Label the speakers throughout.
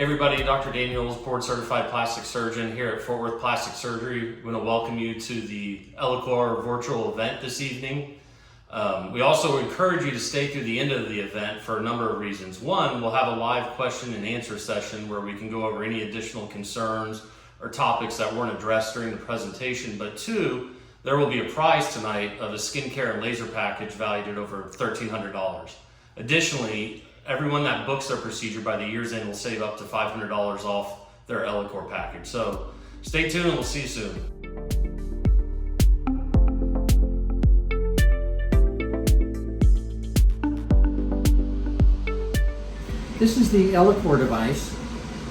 Speaker 1: Hey everybody, Dr. Daniels, board certified plastic surgeon here at Fort Worth Plastic Surgery. We want to welcome you to the ellacor virtual event this evening. We also encourage you to stay through the end of the event for a number of reasons. One, we'll have a live question and answer session where we can go over any additional concerns or topics that weren't addressed during the presentation. But two, there will be a prize tonight of a skincare and laser package valued at over $1,300. Additionally, everyone that books their procedure by the year's end will save up to $500 off their ellacor package. So stay tuned and we'll see you soon.
Speaker 2: This is the ellacor device.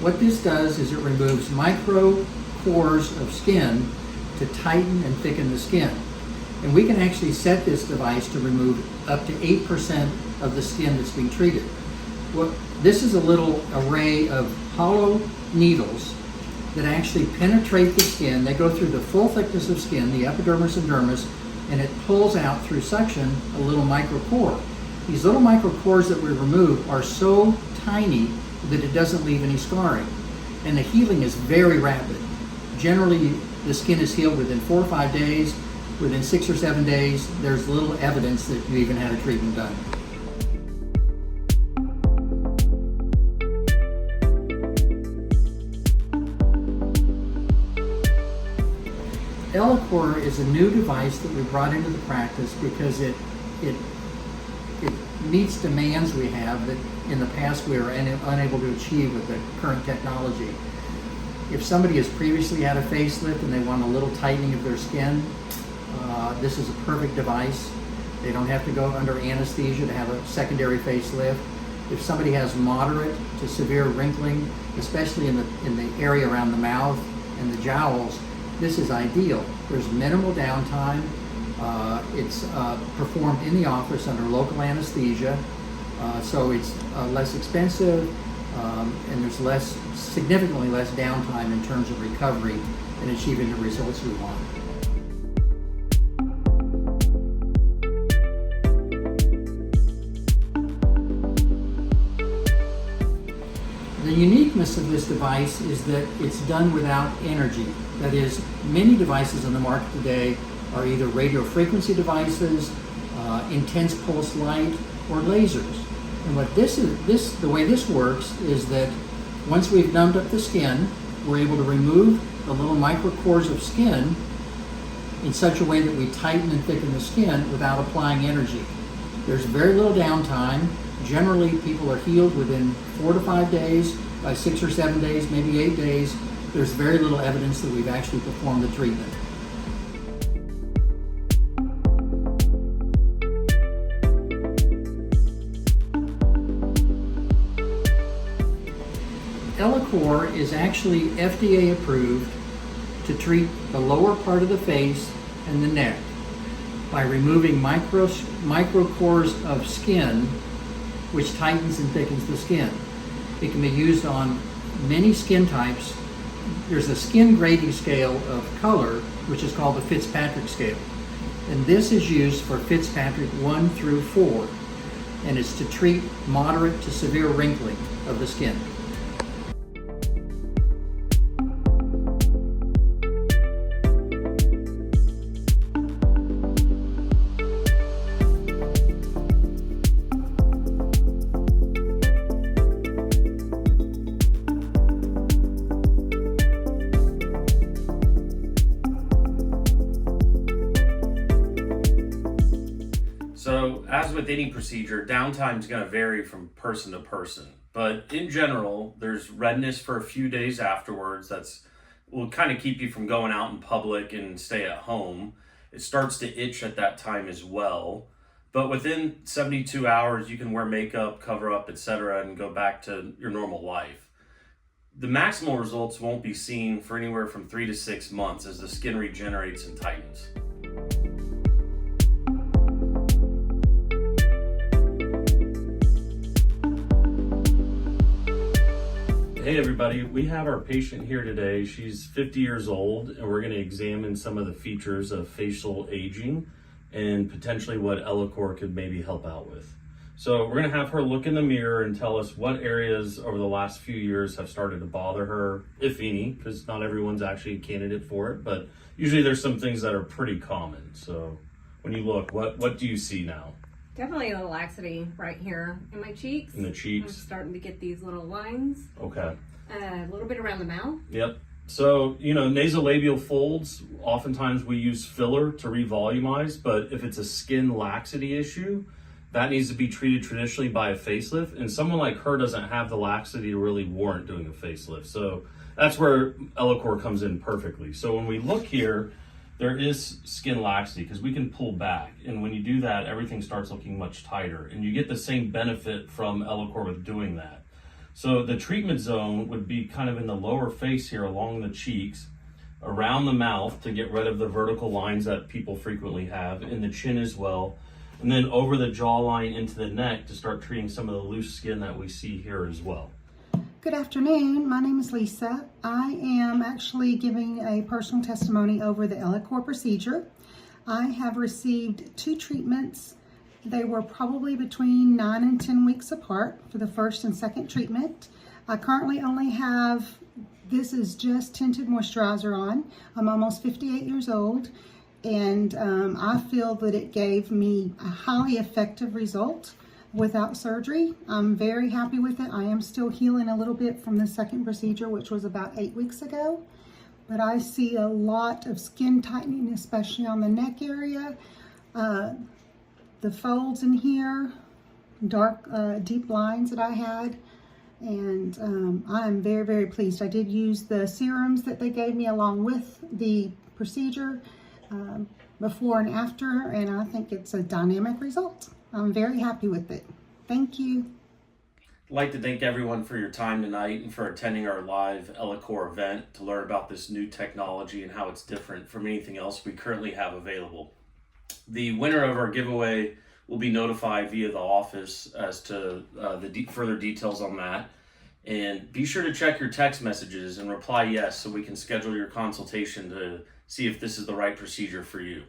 Speaker 2: What this does is it removes micro pores of skin to tighten and thicken the skin. And we can actually set this device to remove up to 8% of the skin that's being treated. This is a little array of hollow needles that actually penetrate the skin. They go through the full thickness of skin, the epidermis and dermis, and it pulls out through suction a little micropore. These little micropores that we remove are so tiny that it doesn't leave any scarring. And the healing is very rapid. Generally, the skin is healed within 4 or 5 days. Within 6 or 7 days, there's little evidence that you even had a treatment done. ellacor is a new device that we brought into the practice because it meets demands we have that in the past we were unable to achieve with the current technology. If somebody has previously had a facelift and they want a little tightening of their skin, this is a perfect device. They don't have to go under anesthesia to have a secondary facelift. If somebody has moderate to severe wrinkling, especially in the area around the mouth and the jowls, this is ideal. There's minimal downtime. It's performed in the office under local anesthesia, so it's less expensive, and there's significantly less downtime in terms of recovery and achieving the results we want. The uniqueness of this device is that it's done without energy. That is, many devices on the market today are either radio frequency devices, intense pulse light, or lasers. And what the way this works is that once we've numbed up the skin, we're able to remove the little micropores of skin in such a way that we tighten and thicken the skin without applying energy. There's very little downtime. Generally, people are healed within 4 to 5 days. By 6 or 7 days, maybe 8 days, there's very little evidence that we've actually performed the treatment. ellacor is actually FDA approved to treat the lower part of the face and the neck by removing micropores of skin, which tightens and thickens the skin. It can be used on many skin types. There's a skin grading scale of color, which is called the Fitzpatrick scale. And this is used for Fitzpatrick 1 through 4. And it's to treat moderate to severe wrinkling of the skin.
Speaker 1: So, as with any procedure, downtime is going to vary from person to person. But in general, there's redness for a few days afterwards. Will kind of keep you from going out in public and stay at home. It starts to itch at that time as well. But within 72 hours, you can wear makeup, cover up, etc., and go back to your normal life. The maximal results won't be seen for anywhere from 3 to 6 months as the skin regenerates and tightens. Hey everybody, we have our patient here today. She's 50 years old and we're going to examine some of the features of facial aging and potentially what ellacor could maybe help out with. So we're gonna have her look in the mirror and tell us what areas over the last few years have started to bother her, if any, because not everyone's actually a candidate for it, but usually there's some things that are pretty common. So when you look, what do you see now?
Speaker 3: Definitely a laxity right here in my cheeks.
Speaker 1: In the
Speaker 3: I'm
Speaker 1: cheeks?
Speaker 3: starting to get these little lines.
Speaker 1: Okay.
Speaker 3: A little bit around the mouth.
Speaker 1: Yep. So, nasolabial folds, oftentimes we use filler to revolumize, but if it's a skin laxity issue, that needs to be treated traditionally by a facelift, and someone like her doesn't have the laxity to really warrant doing a facelift. So that's where ellacor comes in perfectly. So when we look here, there is skin laxity because we can pull back, and when you do that, everything starts looking much tighter, and you get the same benefit from ellacor with doing that. So the treatment zone would be kind of in the lower face here along the cheeks, around the mouth to get rid of the vertical lines that people frequently have, in the chin as well, and then over the jawline into the neck to start treating some of the loose skin that we see here as well.
Speaker 4: Good afternoon. My name is Lisa. I am actually giving a personal testimony over the ellacor procedure. I have received 2 treatments. They were probably between 9 and 10 weeks apart for the first and second treatment. I currently only have, this is just tinted moisturizer on. I'm almost 58 years old, and I feel that it gave me a highly effective result without surgery. I'm very happy with it. I am still healing a little bit from the second procedure, which was about 8 weeks ago. But I see a lot of skin tightening, especially on the neck area. The folds in here, dark, deep lines that I had, and I'm very, very pleased. I did use the serums that they gave me along with the procedure before and after, and I think it's a dynamic result. I'm very happy with it. Thank you.
Speaker 1: I'd like to thank everyone for your time tonight and for attending our live ellacor event to learn about this new technology and how it's different from anything else we currently have available. The winner of our giveaway will be notified via the office as to further details on that. And be sure to check your text messages and reply yes so we can schedule your consultation to see if this is the right procedure for you.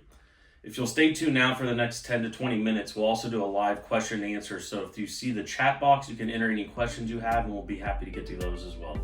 Speaker 1: If you'll stay tuned now for the next 10 to 20 minutes, we'll also do a live question and answer. So if you see the chat box, you can enter any questions you have and we'll be happy to get to those as well.